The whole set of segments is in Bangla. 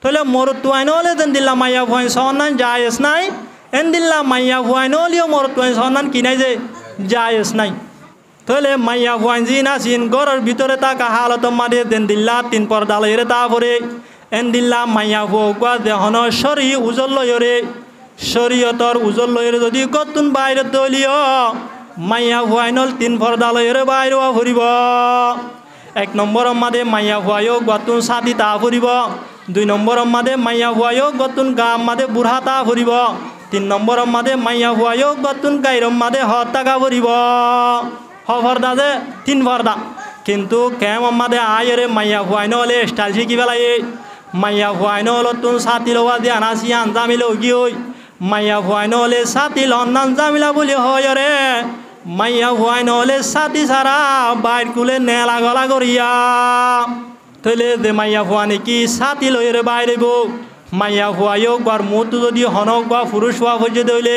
তাহলে মরতুয়াইন হলে দেন দিল্লা মাইয়া ভয়েন সন্নান জায়েজ নাই এন দিল্লা মাইয়া ভয়েন হলেও মরতুয়াইন সন্নান কি নাই যে জায়েজ নাই তাহলে মাইয়া ভয়েন জি নাসিন ঘরের ভিতরে থাকা হালত মাদে দেন দিল্লা 3 পর্দা লইরে তারপরে এন দিল্লা মাইয়া ভুয়া দেহন শরী উজল লইরে শরীয়তর উজল লইরে যদি কতুন বাইরে দলীয় মাইয়া ভুয়াইনল 3 পর্দা লইরে বাইরে ফুরিব 1 নম্বর মাদে মাইয়া ভুয়াইও গতুন সাথী তা ফুরিব 2 নম্বর মাদে মাইয়া ভুয়াইও গতুন গাম মাদে বুড়া তা ফুরিব 3 নম্বর মাদে মাইয়া ভুয়াইও গতুন গাইরম মাদে হত টাকা ফুরিব হরদা যে 3 পর্দা কিন্তু কেম মাদে আয়রে মাইয়া ভুয়াইন হলে স্টাইল শিখি পেলাই মাইয়া ভুয়াইন হল তুন সাথী লওয়া দিয়ে আনাসি আনজামিল গিয়ে মাইয়া ভুয়াইন হলে সাথী লন্নান জামিলা বলি হয় রে মাইয়া ভুয়াইন হলে সাথী সারা বাইর কুলে নেলা গলা করিয়া তৈলে দে মাইয়া ভুয়ানি কি সাথী লইরে বাইরেব মাইয়া ভুয়াইও গর মুত যদি হনক বা পুরুষ হওয়া হয়ে দইলে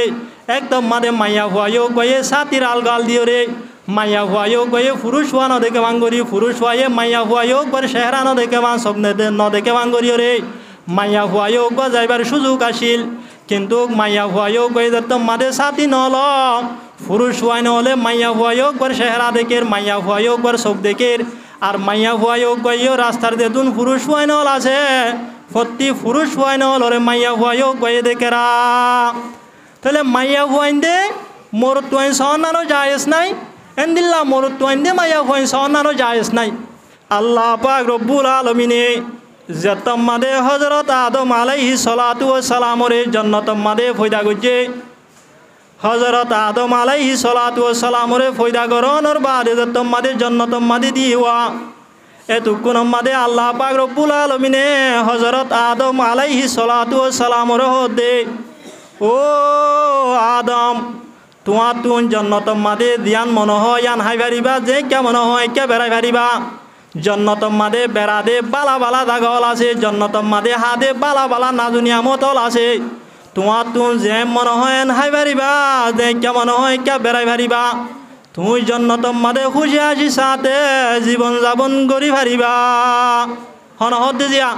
একদম মাদে মাইয়া ভুয়াইও গয়ে সাথীর আলগাল দিও রে মাইয়া ভুয়াইও গয়ে পুরুষ হওয়া ন দেখে বাঙ্গরি পুরুষ হওয়ায়ে মাইয়া ভুয়াইও গর চেহারা ন দেখে বাং স্বপ্নে ন দেখে বাঙ্গরিও রে মাইয়া ভুয়াইও গ যাইবার সুযোগ আসিল কিন্তু মাইয়া ভুয়াইও গয়ে যত মাদে সাথী নল পুরুষ হওয়াই নহলে মাইয়া ভুয়াইও গর চেহারা দেখের মাইয়া ভুয়াইও গর সব দেখের আর মাইয়া ভুয়াইও গইও রাস্তার দেতুন পুরুষ হওয়াই নহল আছে প্রতি পুরুষ হওয়াই নহল রে মাইয়া ভুয়াইও গয়ে দেখেরা তাহলে মাইয়া ভুয়াইন দে মরতুয়াইন সন্নানো জায়েজ নাই এন্দিল্লা মরতুয়াইন দে মাইয়া ভুয়াইন সন্নানো জায়েজ নাই আল্লাহ পাক রব্বুল আলামিনে যতম মাদে হযরত আদম আলাইহিস সালাতু ওয়াস সালামরে জান্নাতম মাদে ফয়দা গজে হযরত আদম আলাইহিস সালাতু ওয়াস সালামরে ফয়দা গরনর বাদে যতম মাদে জান্নাতম মাদে দিওয়া এতুকুন মাদে আল্লাহ পাক রব্বুল আলামিনে হযরত আদম আলাইহিস সালাতু ওয়াস সালামরে হদে ও আদম তোমার তুন জন্নতম মাদে দিয়ান মনে হয় আন হাই পারিবা যে কেমন হয় কে বেড়াই পারিবা জন্নতম মাদে বেড়া দে বালা বালা দাগল আছে জন্নতম মাদে হাদে বালা বালা নাজুনিয়া মতল আছে তোমার তুন যে মনে হয় আন হাই পারিবা যে কেমন হয় কে বেড়াই পারিবা তুমি জন্নতম মাদে খুশি আসি সাথে জীবন যাপন করি পারিবা হন হদ দিয়া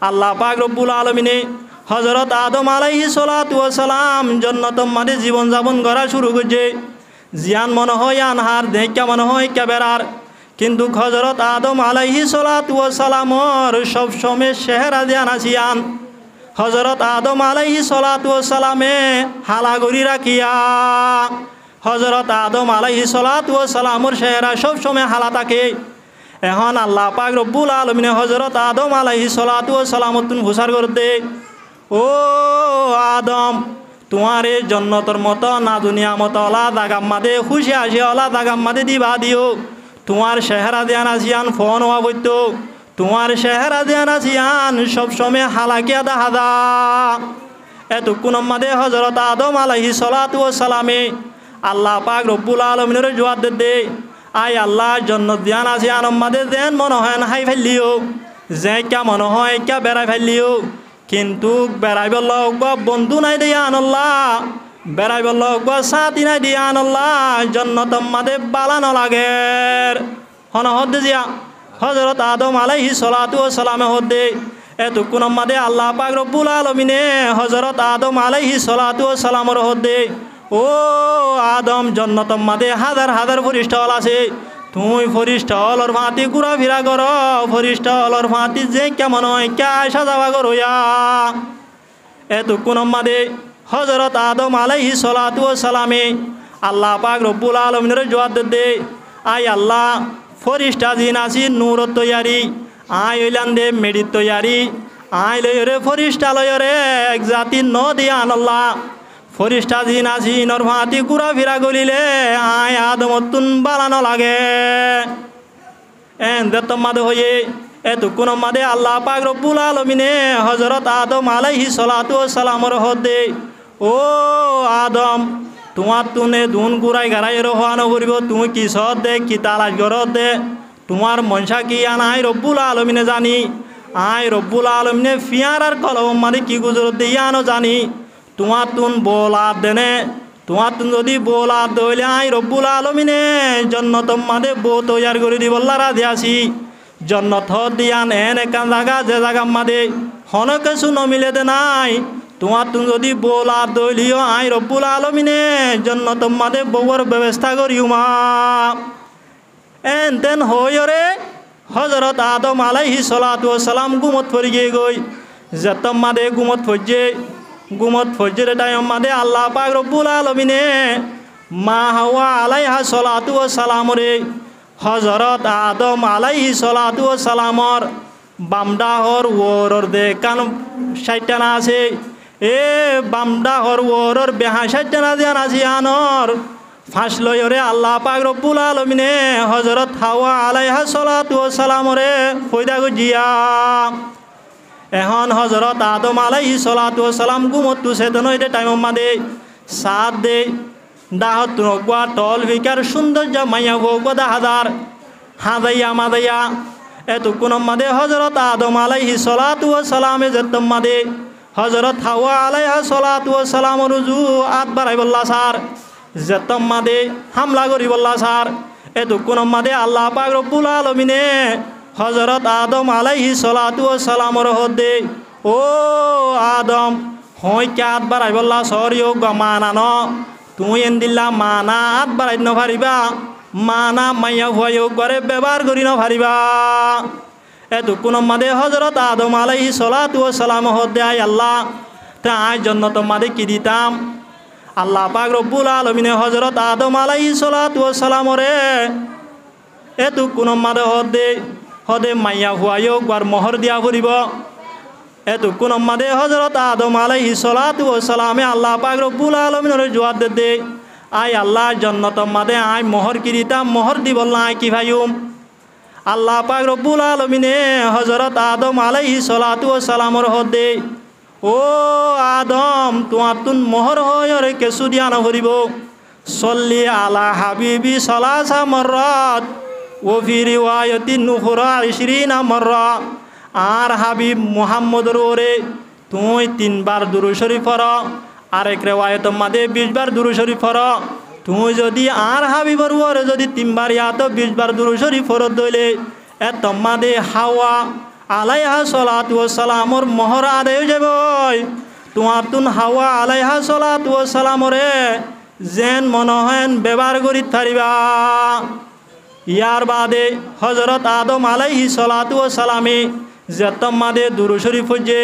আল্লাহ পাক রব্বুল আলামিনে হযরত আদম আলাইহিস সালাতু ওয়াস সালাম জান্নাতম মাদে জীবন যাপন করা শুরু করছে জিয়ান মনে হয় আনহার দেখা মনে হয় ক্যাবেরার কিন্তু হযরত আদম আলাইহিস সালাতু ওয়াস সালামর সব সময় চেহারা জিয়ান আসিয়ান হযরত আদম আলাইহিস সালাতু ওয়াস সালামে হালা গরি রাখিয়া হযরত আদম আলাইহিস সালাতু ওয়াস সালামর চেহারা সব সময় হালা থাকে এখন আল্লাহ পাক রব্বুল আলামিনে হযরত আদম আলাইহিস সালাতু ওয়াস সালামতুন ফুসার করতে ও আদম তোমারে জন্নতর মতো না দুনিয়া মতো অলা দাগাম মাদে খুশি আসি অলা দাগাম মাদে দিবা দিও তোমার চেহারা দিয়ান আসিয়ান ফোন হওয়া বইতো তোমার চেহারা দিয়ান আসিয়ান সবসময় হালাকিয়া দাহাদা এতক্ষণ মাদে হযরত আদম আলাইহিস সালাতু ওয়াস সালামে আল্লাহ পাক রব্বুল আলামিনের জবাব দে আই আল্লাহ জন্নত দিয়ান আসিয়ান মাদে দেন মনে হয় হাই ফেললিও যে কে মনে হয় কে বেড়াই ফেললিও কিন্তু বেড়াইব লোক বন্ধু নাই দিয়া আনল্লাহ বেড়াইব লোক সাথী নাই দিয়া আনল্লাহ জন্নতম মাদে বালানো লাগে হন হদ জিয়া হযরত আদম আলাইহিস সালাতু ওয়াস সালামে হদে এতক্ষণ মাদে আল্লাহ পাক রব্বুল আলামিনে হযরত আদম আলাইহিস সালাতু ওয়াস সালামর হদে ও আদম জন্নতম মাদে হাজার হাজার ফেরেশতা আছে তুই ফরিষ্ঠ অলর ফাঁতি ঘুরা ফিরা কর ফরিষ্ঠ অলর ফাঁতি যে কেমন হয় কে আসা যাওয়া করইয়া এতক্ষণ মাদে হযরত আদম আলাইহিস সালাতু ওয়াস সালামে আল্লাহ পাক রব্বুল আলামিনের জবাব দে আই আল্লাহ ফরিষ্টা জিন আসি নূর তৈয়ারি আই হইলান দে মেডিত তৈয়ারি আই লয়রে ফরিষ্টা লয়রে এক জাতি ন দিয়া আনল্লাহ ফরিষ্টা জিন আসি নর ফাঁতি ঘুরা ফিরা গলিলে আয় আদমতুন বালানো লাগে এতম মাদে হয়ে এতক্ষণ মাদে আল্লাহ পাক রব্বুল আলামিনে হযরত আদম আলাইহিস সালাতু ওয়াস সালামর হদে ও আদম তোমার তুনে দুন গুড়াই গাড়াই রহানো করিব তুমি কি সদ দে কি তালাশ গরত দে তোমার মনসা কি আনাই রব্বুল আলামিনে জানি আয় রব্বুল আলামিনে ফিয়ার আর কলম মাদে কি গুজরত দিয়া আনো জানি তোমার তুন বোলাদ দেনে তোমার তুন যদি বোলাদ দইলে আই রব্বুল আলামিনে জন্নতম মাদে বো তৈয়ার করে দিব আল্লাহ রাধে আসি জন্নত দিয়ান এন একান জায়গা যে জায়গা মাদে হন কিছু নমিলে দে নাই তোমার তুমি যদি বোলা দলীয় আই রব্বুল আলমিনে জন্নত মাদে বউর ব্যবস্থা করিও মা এন তেন হইরে হজরত আদম আলাইহি সালাতু ওয়াসালাম গুমত ফরি গিয়ে গই যতম মাদে গুমত ফজ্জের টাইম মাদে আল্লাহ পাক রব্বুল আলমিনে মা হাওয়া আলাইহা সালাতু ওয়াসালাম রে হজরত আদম আলাইহি সালাতু ওয়াসালামর বামডাহর ওরর দে কান সাইটানা আছে এ বামডাহর ওরর বেহা সাইটানা দিয়ান আছে আনর ফাঁস লয়রে আল্লাহ পাক রব্বুল আলমিনে হজরত হাওয়া আলাইহা সালাতু ওয়াসালাম রে ফয়দা গজিয়া এখন হজরত আদম আলাইহি সালাতু ওয়াসালাম গুমত তু সেতন হইতে টাইম মাদে সাত দে দাহত নগবা টল ভিকার সৌন্দর্য মাইয়া ভোগদা হাজার হাদাইয়া মাদাইয়া এতক্ষণ মাদে হজরত আদম আলাইহি সালাতু ওয়াসালামে যেতম মাদে হজরত হাওয়া আলাইহা সালাতু ওয়াসালাম রুজু আত বাড়াই বললা সার যেতম মাদে হামলা করি বললা সার এতক্ষণ মাদে আল্লাহ পাক রব্বুল আলমিনে হজরত আদম আলাইহি সালাতু ওয়াসালামর হদে ও আদম হই কে আত বাড়াই বললা সরিও মানানো তুই এন দিল্লা মানা আত বাড়াই ন পারিবা মানা মাইয়া ভয় করে ব্যবহার করি ন পারিবা এতক্ষণ মাদে হজরত আদম আলাইহি সালাতু ওয়াসালাম হদে আই আল্লাহ তা আই জন্য তোমাদের কি দিতাম আল্লাহ পাক রব্বুল আলমিনে হজরত আদম আলাইহি সালাতু ওয়াসালাম রে এতক্ষণ মাদে হদে মাইয়া ভুয়াইও বার মোহর দিয়া ফুরিব এতক্ষণ মাদে হজরত আদম আলাইহি সালাতু ওয়াসালামে আল্লাহ পাক রব্বুল আলমিনের জবাব দে আই আল্লাহ জন্নত মাদে আই মোহর কিরিতাম মোহর দি বললা আই কি ভাইম আল্লাহ পাক রব্বুল আলমিনে হজরত আদম আলাইহি সালাতু ওয়াসালামর হদে ও আদম তোমার তুন মোহর হয়রে কেসু দিয়া নভরিব সল্লি আলা হাবিবি সালাসা মররাত ও ফি রিওয়ায়াতিন উখরা 20 মররা আর হাবিব মুহাম্মদর ওরে তুই 3 বার দুরূদ শরীফ পড় আর এক রিওয়ায়াত মাদে 20 বার দুরূদ শরীফ পড় তুই যদি আর হাবিবর ওরে যদি 3 বার ইয়া তো 20 বার দুরূদ শরীফ পড় দইলে এত মাদে হাওয়া আলাইহা সালাতু ওয়াসালামর মোহর আদায় যাব তোমার তুন হাওয়া আলাইহা সালাতু ওয়াসালামরে যেন মনহেন ব্যবহার করি থারিবা ইয়ার বাদে হজরত আদম আলাইহি সালাতু ওয়াসালামে যেতম মাদে দুরূদ শরীফ যে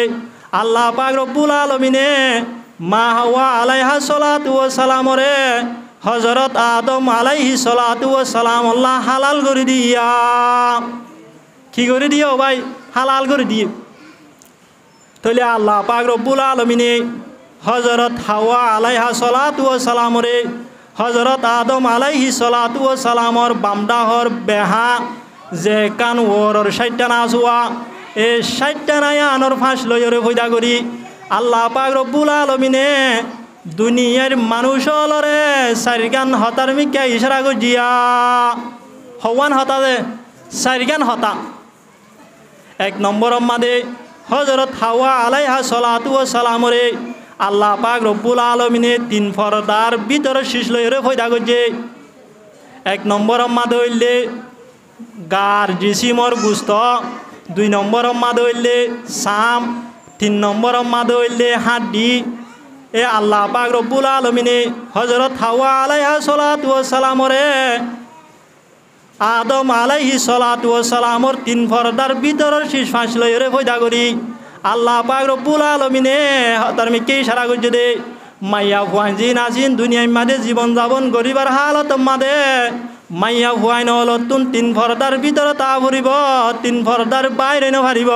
আল্লাহ পাক রব্বুল আলমিনে মা হাওয়া আলাইহা সালাতু ওয়াসালামরে হজরত আদম আলাইহি সালাতু ওয়াসালাম আল্লাহ হালাল করে দিয়া কি করে দিও ভাই হালাল করে দিয়ে তাহলে আল্লাহ পাক রব্বুল আলমিনে হজরত হাওয়া আলাইহা সালাতু ওয়াসালামরে হজরত আদম আলাইহি সালাতু ওয়াসালামর বামডাহর বেহা যে কান ওরর 60টানা আসুয়া এই 60টানায় আনর ফাঁস লয়রে ফয়দা করি আল্লাহ পাক রব্বুল আলমিনে দুনিয়ার মানুষ হলরে 4 গান হতার মিকা ইশারা গজিয়া হওয়ান হতা দে 4 গান হতা 1 নম্বর মাদে হজরত হাওয়া আলাইহা সালাতু ওয়াসালামরে আল্লাহ পাক রব্বুল আলমিনে 3 পর্দার ভিতরে শীষ লইরে ফয়দা করছে 1 নম্বর মাদে হইলে গার জিসিমর গুস্ত 2 নম্বর মাদে হইলে সাম 3 নম্বর মাদে হইলে হাড্ডি এ আল্লাহ পাক রব্বুল আলমিনে হজরত হাওয়া আলাইহা সালাতু ওয়াসালামরে আদম আলাইহি সালাতু ওয়াসালামর 3 পর্দার ভিতরে শীষ ফাঁস লইরে ফয়দা করি আল্লাহ পাক রব্বুল আলমিনে তার মিকে ইশারা করছে দে মাইয়া ফুয়াইজি নাসিন দুনিয়ার মাঝে জীবন যাপন গরিবার হালত মাদে মাইয়া ফুয়াইন হল তুন 3 পর্দার ভিতরে তা ফুরিব 3 পর্দার বাইরে নভারিব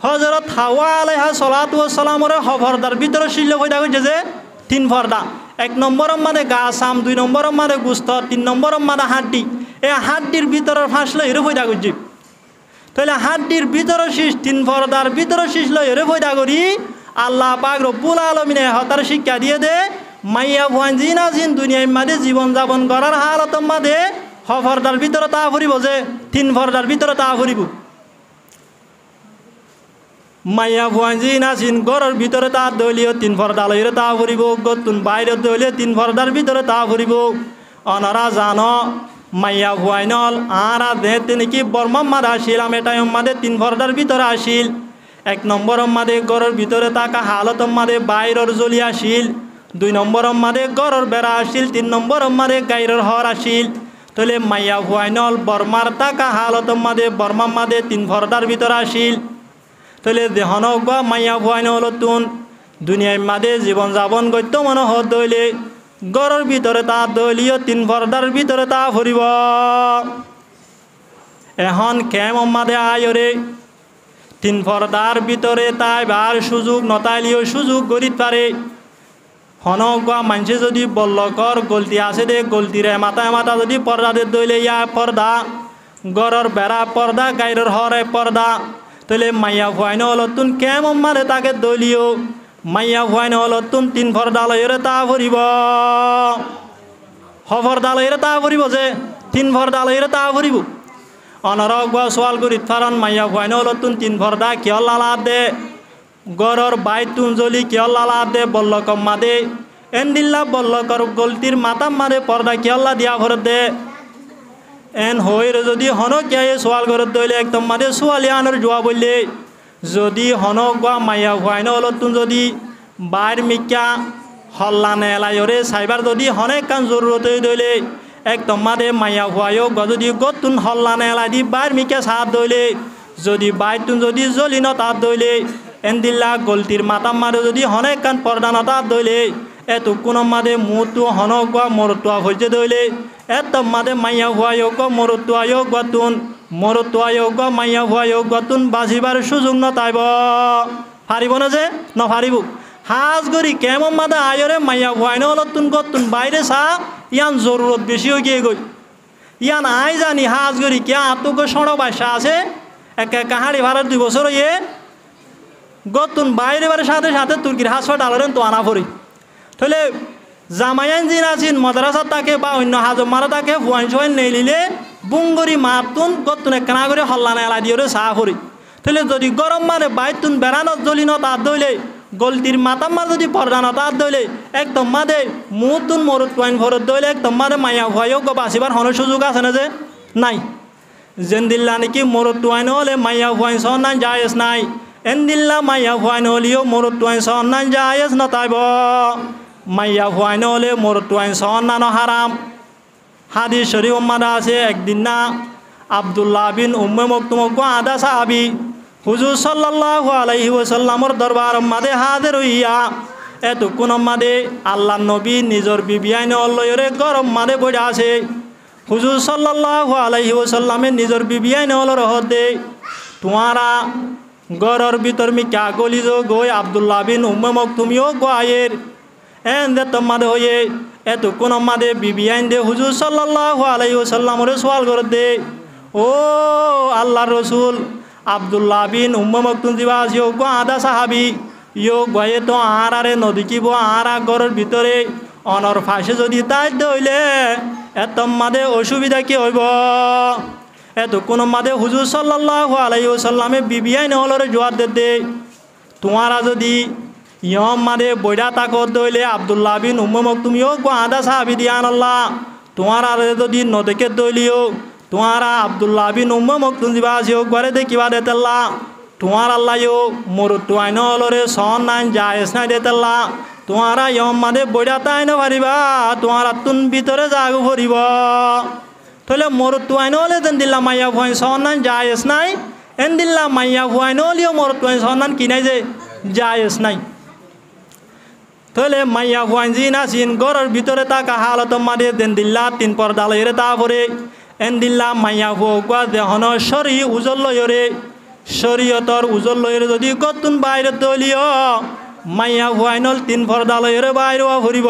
হজরত হাওয়া আলাইহা সালাতু ওয়াসালামরে পর্দার ভিতরে শিল্য ফয়দা করছে যে 3 পর্দা 1 নম্বর মাদে গা সাম 2 নম্বর মাদে গুস্ত 3 নম্বর মাদে হাড্ডি এই হাড্ডির ভিতরে ফাঁস লইরে ফয়দা করছে তাহলে হাড্ডির ভিতরে শীষ 3 পর্দার ভিতরে শীষ লইরে ফয়দা করি আল্লাহ পাক রব্বুল আলমিনে হতার শিক্ষা দিয়ে দে মাইয়া ভুয়ান জিনা জিন দুনিয়ার মাঝে জীবন যাপন করার হালত মাঝে পর্দার ভিতরে তা ফুরিব যে 3 পর্দার ভিতরে তা ফুরিব মাইয়া ভুয়ান জিনা জিন ঘরের ভিতরে তা দলীয় 3 পর্দা লইরে তা ফুরিব গতুন বাইরে দলীয় 3 পর্দার ভিতরে তা ফুরিব অনারা জানো মাইয়া ভুয়াইনল আর দেহতে নাকি বর্মা মাদ আসিল আমেটাই মাদে 3 পর্দার ভিতরে আসিল 1 নম্বর মাদে গড়ের ভিতরে থাকা হালত মাদে বাইরের জ্বলি আসিল 2 নম্বর মাদে গড়ের বেড়া আসিল 3 নম্বর মাদে গাইরের হর আসিল তাহলে মাইয়া ভুয়াইনল বর্মার থাকা হালত মাদে বর্মা মাদে 3 পর্দার ভিতরে আসিল তাহলে দেহন বা মাইয়া ভুয়াইনল তুন দুনিয়ার মাদে জীবন যাপন করতে মনে হত দইলে গড়ের ভিতরে তা দলীয় 3 পর্দার ভিতরে তা ফুরিব এখন কেম মাদে আয়রে 3 পর্দার ভিতরে তাই বার সুযোগ নতাইলিও সুযোগ গরিত পারে হনকা মানুষে যদি বল্লকর গলতি আছে দে গলতিরে মাথায় মাথা যদি পর্দা দে দইলে ইয়া পর্দা গড়ের বেড়া পর্দা গাইরের হরে পর্দা তাহলে মাইয়া ভুয়াইন হলতুন কেম মাদে তাকে দলীয় মাইয়া ভুয়াইন হলতুন 3 পর্দা লইরে তা ফুরিব পর্দা লইরে তা ফুরিব যে 3 পর্দা লইরে তা ফুরিব অনরক বা সোয়াল করিত ফারন মাইয়া ভুয়াইন হলতুন 3 পর্দা কিয় লালা দে গড়ের বাইতুন জলি কিয় লালা দে বল্লকম মাদে এন্দিল্লা বল্লকর গলতির মাতাম মাদে পর্দা কিয়ল্লা দিয়া ভর দে এন হইরে যদি হনক কিয়ে সোয়াল করে দইলে একদম মাদে সোয়ালিয়ানোর জোয়া বললে যদি হনক বা মাইয়া ভুয়াইন হলতুন যদি বাইর মিকা হল্লা নেলাইরে সাইবার যদি হনেক কান জরুরত দইলে একদম মাদে মাইয়া ভুয়াইও যদি গতুন হল্লা নেলাই দি বাইর মিকা সাত দইলে যদি বাইতুন যদি জ্বলি ন তাত দইলে এন্দিল্লা গলতির মাতাম মাদে যদি হনেক কান পর্দা ন তাত দইলে এত কোন মাদে মুতু হনক বা মরতুয়া হইতে দইলে এত মাদে মাইয়া ভুয়াইও মরতুয়াইও গতুন মরতুয়াইও মাইয়া ভুয়াইও গতুন বাজিবার সুযোগ ন তাইব পারিব না যে ন পারিব হাজ গরি কেমন মাদে আয়রে মাইয়া ভুয়াইন হলতুন গতুন বাইরে সা ইয়ান জরুরত বেশি হয়ে গিয়ে গই ইয়ান আই জানি হাজ গরি কে আত্মক সড়ক বাসা আছে একে কাহাড়ি ভাড়ার 2 বছর ইয়ে গতুন বাইরে বারে সাথে সাথে তুর্কির হাসপাতালের তো আনা পড়ি তাহলে জামায়ান জিন আছেন মাদ্রাসা তাকে বা অন্য হাজম মারা তাকে ভুয়াইন সোয়াইন নেই নিলে বুঙ্গরি মাতুন গতুন একখানা করে হল্লা নেলা দিয়ে চা করি তাহলে যদি গরম মারে বাইতুন বেড়ানো জ্বলি ন তার দইলে গলতির মাতাম মা যদি পর্দা ন তার দইলে একদম মাদে মুতুন মরুত ওয়াইন ভরত দইলে একদম মাদে মাইয়া ভুয়াইও বাঁচিবার হন সুযোগ আছে না যে নাই যেন দিল্লা নাকি মরুত ওয়াইন হলে মাইয়া ভুয়াইন সহ নাই জায়েজ নাই এন দিল্লা মাইয়া ভুয়াইন হলিও মরুত ওয়াইন সহ নাই জায়েজ ন তাইব মাইয়া ভুয়াইন হলে মরুত ওয়াইন সহ নানো হারাম হাদিস শরীফ মাদা আছে একদিন না আব্দুল্লাহ বিন উম্মে মকতুম আদা সাহাবি হুজুর সাল্লাল্লাহু আলাইহি ওয়াসাল্লামর দরবার মাদে হাজির হইয়া এতক্ষণ মাদে আল্লাহ নবী নিজর বিবিয়াইন লয়রে গরম মাদে বইয়া আছে হুজুর সাল্লাল্লাহু আলাইহি ওয়াসাল্লামে নিজর বিবিয়াইন রহতে তোমারা গরর ভিতর মি ক্যা গলি যো গই আব্দুল্লাহ বিন উম্মে মকতুমিও গোয়ের এন দে তোমাদে হয়ে এতক্ষণ মাদে বিবিয়াইন দে হুজুর সাল্লাল্লাহু আলাইহি ওয়াসাল্লামরে সওয়াল করে দে ও আল্লাহর রাসূল আব্দুল্লাহ বিন উম্মে মকতুম দিবাস ইয়ো গো আদা সাহাবি ইয়ো গয়ে তো আরে নদী কিব আরা গরের ভিতরে অনর ফাঁসে যদি তাই দইলে এত মাদে অসুবিধা কি হইব এতক্ষণ মাদে হুজুর সাল্লাল্লাহু আলাইহি ওয়াসাল্লামে বিবিয়াইন হলরে জবাব দে তোমারা যদি ইয়ম মাদে বইডা তাকত দইলে আব্দুল্লাহ বিন উম্মে মকতুম ইয়ো গো আদা সাহাবি দিয়ান আল্লাহ তোমারা যদি নদীকে দইলিও তোমারা আব্দুল্লাহ বিন উম্মে মকতুম দিবাস ইয়ো গরে দেখিবা দেতেল্লা তোমার আল্লাহ ইয়ো মরুতু আইন হলরে সন নাই জায়েজ নাই দেতেল্লা তোমারা ইয়ম মাদে বইডা তাই না পারিবা তোমারা তুন ভিতরে জাগু ভরিব তাহলে মরুতু আইন হলে দেন দিল্লা মাইয়া ভুয়াইন সন নাই জায়েজ নাই এন দিল্লা মাইয়া ভুয়াইন হলিও মরুতু আইন সন নাই কি নাই যে জায়েজ নাই তাহলে মাইয়া ভুয়াইন জিন আসিন গরের ভিতরে তাকা হালত মাদে দেন দিল্লা 3 পর্দা লইরে তা পরে এন দিল্লা মাইয়া ভুয়া দেহন শরী উজল লইরে শরীয়তর উজল লইরে যদি গতুন বাইরে দলিও মাইয়া ভুয়াইনল 3 পর্দা লইরে বাইরে ফুরিব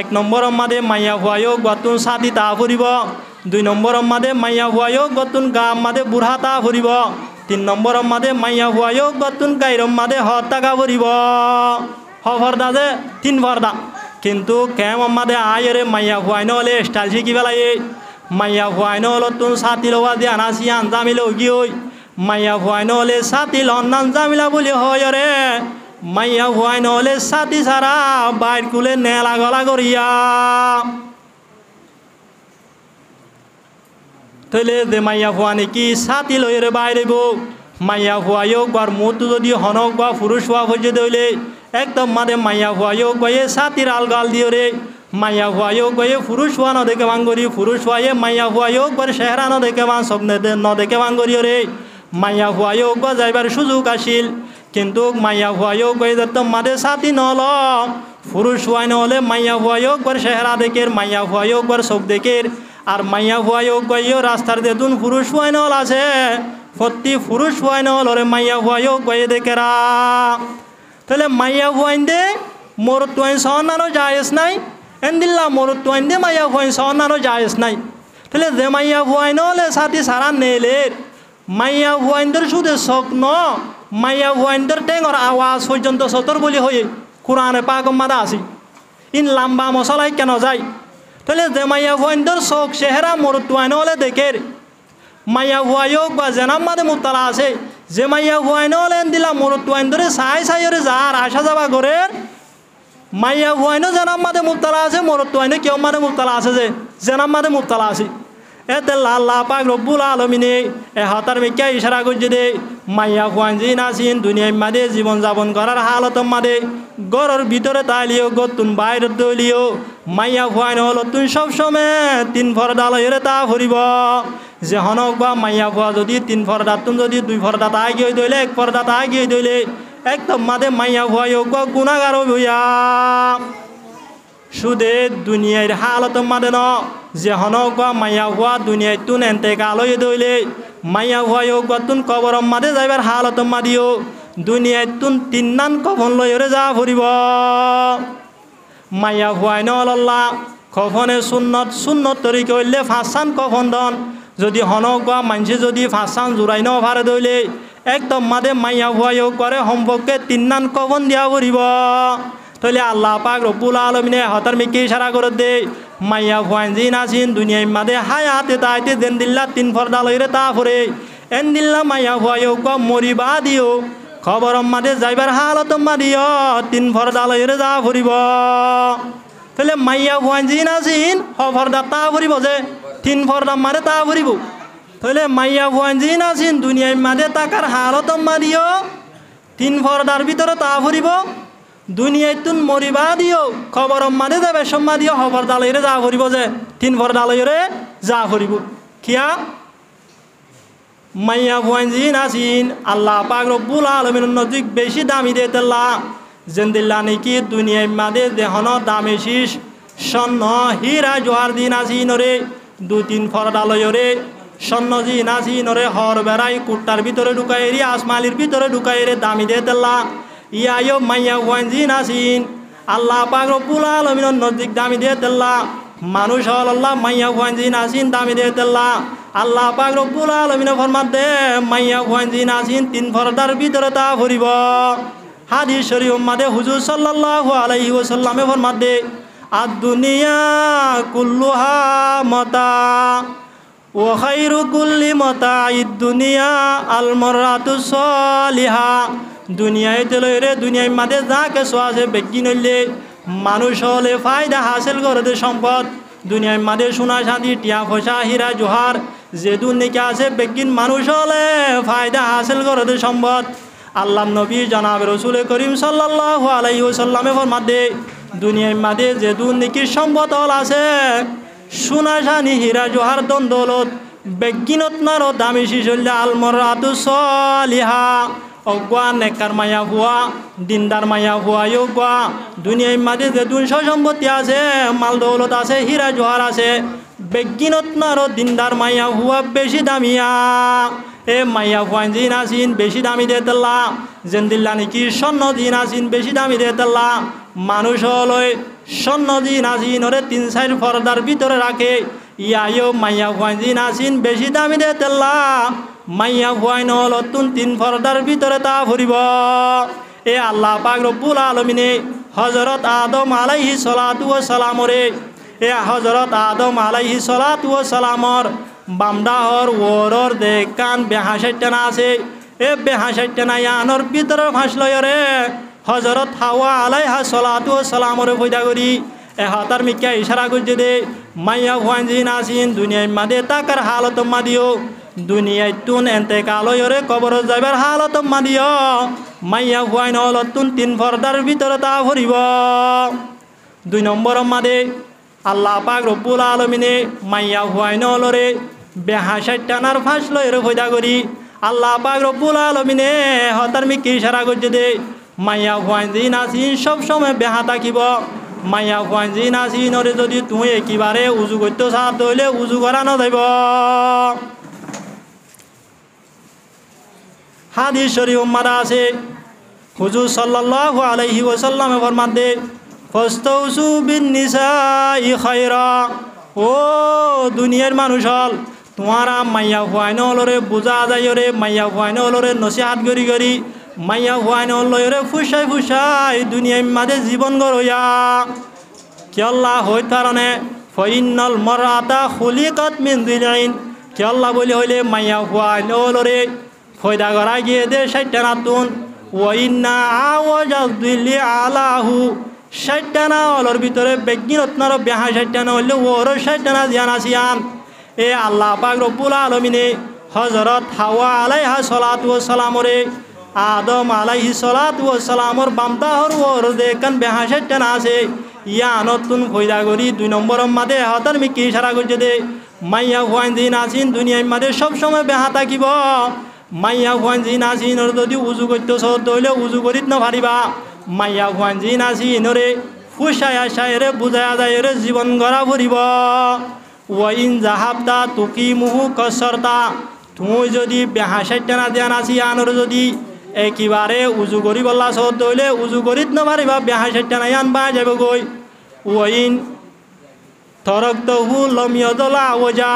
1 নম্বর মাদে মাইয়া ভুয়াইও গতুন সাদি তা ফুরিব 2 নম্বর মাদে মাইয়া ভুয়াইও গতুন গাম মাদে বুড়া তা ফুরিব 3 নম্বর মাদে মাইয়া ভুয়াইও গতুন গাইরম মাদে হত্যাকা ফুরিব হরদা যে 3 পর্দা কিন্তু কেম মাদে আয়রে মাইয়া ভুয়াইন হলে স্টাইল শিখি পেলাই মাইয়া ভুয়াইন হল তুন সাথী লওয়া দিয়ে আনাসি আনজামিল গিয়ে মাইয়া ভুয়াইন হলে সাথী লন্ডন জামিলা বলি হয় রে মাইয়া ভুয়াইন হলে সাথী সারা বাইর কুলে নেলা গলা করিয়া তাহলে যে মাইয়া ফুয়া নাকি ছাতি লইরে বাইরেব মাইয়া ফুয়াইও বার মতো যদি হনক বা পুরুষ হওয়া পর্যন্ত হইলে একদম মাদে মাইয়া ফুয়াইও গয়ে ছাতির আলগাল দিও রে মাইয়া ফুয়াইও গয়ে পুরুষ হওয়া ন দেখে ভাঙ্গরি পুরুষ হওয়াইয়ে মাইয়া ফুয়াইও বার চেহারা ন দেখে ভাঙ সব ন দেখে ভাঙ্গরিও রে মাইয়া ফুয়াইও বা যাইবার সুযোগ আসিল কিন্তু মাইয়া ফুয়াইও গয়ে একদম মাদে ছাতি নল পুরুষ হওয়াই নহলে মাইয়া ফুয়াইও বার চেহারা দেখের মাইয়া ফুয়াইও বার সব দেখের আর মাইয়া ফুয়াইও গইও রাস্তার দেতুন পুরুষ হওয়াই নহল আছে প্রতি পুরুষ হওয়াই নহল ওরে মাইয়া ফুয়াইও গয়ে দেখেরা তাহলে মাইয়া ফুয়াইন দে মোর তুয়াইন সহনারও জায়েজ নাই এন্দিল্লা মোর তুয়াইন দে মাইয়া ফুয়াইন সহনারও জায়েজ নাই তাহলে যে মাইয়া ফুয়াইন হলে সাথী সারা নেলের মাইয়া ফুয়াইনদের শুধু স্বপ্ন মাইয়া ফুয়াইনদের টেঙর আওয়াজ পর্যন্ত সতর বলি হয়ে কোরআনে পাক মাদা আসি ইন লাম্বা মশলাই কেন যায় তাহলে যে মাইয়া ফুয়াইনদের চোখ চেহারা মোর তুয়াইন হলে দেখের মাইয়া ফুয়াইক বা জেনাম মাদে মুক্তালা আছে যে মাইয়া ফুয়াইন হলে দিলা মোর তুয়াইন ধরে সাই সাইরে যার আসা যাবা করে মাইয়া ফুয়াইনও জেনাম মাদে মুক্তালা আছে মোর তুয়াইন কেউ মাদে মুক্তালা আছে যে জেনাম মাদে মুক্তালা আছে এতে আল্লাহ পাক রব্বুল আলমিনে এ হাতার মেকিয়া ইশারা করছে দে মাইয়া ফুয়াইন যে নাসিন দুনিয়ার মাদে জীবন যাপন করার হালত মাদে গড়ের ভিতরে তাইলিও গতুন বাইরে দলিও মাইয়া ফুয়াইন হলো তুই সবসময় তিন ফরদা লইরে তা ফুরিব যে হনক বা মাইয়া ফুয়া যদি তিন ফরদা তুমি যদি দুই ফরদা তা গিয়ে দইলে এক ফরদা তা গিয়ে দইলে একদম মাদে মাইয়া ফুয়াই হোক বা গুণাগার হইয়া সুদে দুনিয়ার হালত মাদে ন যে হনক বা মাইয়া ফুয়া দুনিয়ায় তুন এনতে কালই দইলে মাইয়া ফুয়াই হোক বা তুন কবর মাদে যাইবার হালত মাদিও দুনিয়ায় তুন তিন কফন লইরে যা ফুরিব মাইয়া ফুয়াই নল্লাহ কফনে সুন্নত তরিকে হইলে ফাঁসান কফন দন যদি হনক বা মানসি যদি ফাঁসান জোড়াই ন ভারে দইলে একদম মাদে মাইয়া ফুয়াই হোক করে সম্পর্কে তিন কফন দিয়া ফুরিব তাহলে আল্লাহ পাক রব্বুল আলমিনে হতার মেকে ইশারা করে দে মাইয়া ফুয়াইন জি নাসিন দুনিয়ায় মাদে হায়াতে তাইতে দেন দিল্লা তিন ফরদা লইরে তা ফুরে এন দিল্লা মাইয়া ফুয়াই হোক মরিবা দিও খবর মাদে যাইবার হালত মাদিও তিন ফরদা লইরে যা ফুরিব তাহলে মাইয়া ফুয়াইন জি নাসিন ফরদা তা ফুরিব যে তিন ফরদা মারে তা ফুরিব তাহলে মাইয়া ফুয়াইন জি নাসিন দুনিয়ায় মাদে তাকার হালত মাদিও তিন ফরদার ভিতরে তা ফুরিব দুনিয়ায় তুন মরিবা দিও খবর মাদে যাবে সম্মা দিও খবর দালইরে যা ফুরিব যে তিন ফরদা লইরে যা ফুরিব কিয়া মাইয়া ফুয়াইন জি নাসিন আল্লাহ পাক রব্বুল আলামিন নজিক বেশি দামি দে তেল্লা জেন্দিল্লা নাকি দুনিয়ায় মাদে দেহন দামে শীষ স্বর্ণ হীরা জোহার দিন আসিন রে দু তিন ফরদা লইরে স্বর্ণ জি নাসিন রে হর বেড়াই কুট্টার ভিতরে ঢুকাই রে আসমালির ভিতরে ঢুকাই রে দামি দে তেল্লা ইয়ায়ো মাইয়া ফুয়াইন জি নাসিন আল্লাহ পাক রব্বুল আলামিন নজিক দামি দে তেল্লা মানুষ হল আল্লাহ মাইয়া ফুয়াইন জি নাসিন দামি দে তেল্লা আল্লাহ পাক রব্বুল আলামিন ফরমাত দে মাইয়া ফুয়াইন জি নাসিন তিন ফরদার ভিতরে তা ফুরিব হাদিস শরীফ মাদে হুজুর সাল্লাল্লাহু আলাইহি ওয়াসাল্লামে ফরমাত দে আদ-দুনিয়া কুল্লুহা মাতা ওয়া খায়রু কুল্লি মাতা'id দুনিয়া আল মারআতু সালিহা দুনিয়ায় তেলরে দুনিয়ায় মাদে যা কিছু আছে বেগিন হইলে মানুষ হলে ফায়দা হাসিল করে দে সম্পদ দুনিয়ায় মাদে সোনা চাঁদি টিয়া পয়সা হীরা জোহার যে দুনিয়া আছে বেগিন মানুষ হলে ফায়দা হাসিল করে দে সম্পদ আল্লাহ নবী জনাব রসুল করিম সাল্লাল্লাহু আলাইহি ওয়াসাল্লামে ফরমাত দে দুনিয়ায় মাদে যে দুনিয়ার সম্পদ হল আছে সোনা চাঁদি হীরা জোহার দন দৌলত বেগিনত নারো দামি শিশল্যা আল মারআতু সালিহা অগুয়া নেকার মায়া হুয়া দিনদার মায়া হুয়া ইয়োগুয়া দুনিয়ায় মাঝে যে দুনশো সম্পত্তি আছে মাল দৌলত আছে হীরা জোহার আছে বেগিনত নারো দিনদার মায়া হুয়া বেশি দামিয়া এ মাইয়া হুয়াইন জি নাসিন বেশি দামি দে তেল্লা জেন্দিল্লা নাকি স্বর্ণ জি নাসিন বেশি দামি দে তেল্লা মানুষ হলয় স্বর্ণ জি নাসিন ওরে তিন চার ফরদার ভিতরে রাখে ইয়ায়ো মাইয়া হুয়াইন জি নাসিন বেশি দামি দে তেল্লা মাইয়া ফুয়াইন হল তুন তিন ফরদার ভিতরে তা ফুরিব এ আল্লাহ পাক রব্বুল আলমিনে হজরত আদম আলাইহি সলাতু ওয়া সালামরে এ হজরত আদম আলাইহি সলাতু ওয়া সালামর বামডাহর ওরর দে কান বেহাসাইটানা আছে এ বেহাসাইটানা ইয়ানর ভিতরে ফাঁসলয় রে হজরত হাওয়া আলাইহা সলাতু ওয়া সালামরে পয়দা করি হাতার মিকা ইশারা করছে দে মাইয়া ভুয়ান জি নাসিন দুনিয়ায় মাদে তাকার হালত মাদিও দুনিয়ায় তুন এন্তেকাল হইরে কবর যাইবার হালত মাদিও মাইয়া ভুয়ান হলতুন 3 পর্দার ভিতরে তা ভরিব 2 নম্বর মাদে আল্লাহ পাক রব্বুল আলামিনে মাইয়া ভুয়ান হলরে বেহা শয়তানার ফাঁস লইরে ফয়দা করি আল্লাহ পাক রব্বুল আলামিনে হাতার মিকা ইশারা করছে দে মাইয়া ভুয়ান জি নাসিন সব সময় বেহা থাকিব মাইয়া ভুয়ান জি নাসিনরে যদি তুই একেবারে উজু করতে চাও তাহলে উজু করানো যাইব হাদিস শরীফ উম্মাদা আছে হুজুর সাল্লাল্লাহু আলাইহি ওয়াসাল্লাম ফরমান দে ফাস্তাউসু বিন নিসাই খায়রা ও দুনিয়ার মানুষ হল তোমারা মাইয়া ভুয়ান হলরে বুঝা যাইরে মাইয়া ভুয়ান হলরে নসিহত করি করি মাইয়া ভুয়ান হলরে ফুসাই ফুসাই দুনিয়ার মাঝে জীবন গড়ইয়া কি আল্লাহ হই কারণে ফাইনাল মারাতা খুলিকাত মিন দিলাইন কি আল্লাহ বলি হইলে মাইয়া ভুয়ান হলরে ফয়দা করা গিয়ে দে 60টা নাতুন ওয়াইন্না আওয়াজাদিলি আলাহু 60টা না হলর ভিতরে বেগিনতনার বেহা 60টা না হইলে ওর 60টা না জিয়ান আসিয়ান এ আল্লাহ পাক রব্বুল আলামিনে হযরত হাওয়া আলাইহা সালাতু ওয়াস সালামরে আদম আলাইহি সালাতু ওয়াস সালামর বামদাহর ওর দেখান বেহা 60টা না আছে ইয়া নতুন ফয়দা করি 2 নম্বর মাদে হাতার মিকি ইশারা করছে দে মাইয়া ভুয়ান জি নাসিন দুনিয়ার মাঝে সব সময় বেহা থাকিব মাইয়া ভুয়ান জি নাসিনর যদি উজু করতেছ তাহলে উজু করিত না পারিবা মাইয়া ভুয়ান জি নাসিনরে ফুসায়া সায়রে বুঝায়া যায়রে জীবন গড়া ভরিব ওয়াইন জাহাবতা তুকিমুহু কসরতা তুই যদি বেহা 60টা না দেয়া নাসিয়ানর যদি একেবারে উজু করি বললা তাহলে উজু করিত না পারিবা বেহা 60টা না আনবা যাব গই ওয়াইন তরকতহু লম ইয়াদলা ওজা